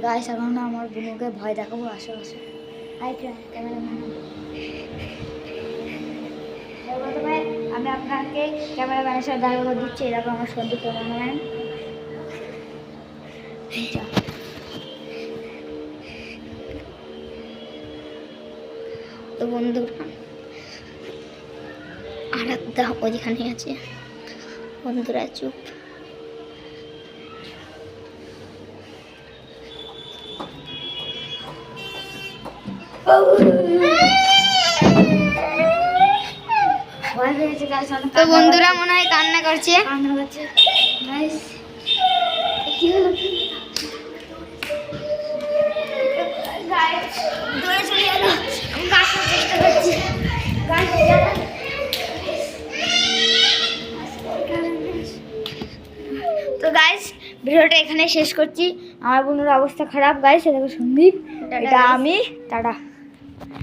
Guys এখন আমার বোনকে ভয় দেখাবো। আসো আসো, হাই ক্যামেরাম্যান। প্রথমে আমি আপনাকে ক্যামেরাম্যানের সাথে দেখা করে দিচ্ছি। এরকম আমার সন্ধু ক্যামেরাম্যান। তো বন্ধুরা আরাধ্যা ওইখানে আছে। বন্ধুরা চুপ। তো বন্ধুরা মনে হয় কান্না করছে। কি হলো? তো গাইস ভিডিওটা এখানে শেষ করছি। আমার বোনের অবস্থা খারাপ গাইস। এটা সন্দীপ, এটা আমি, টাটা।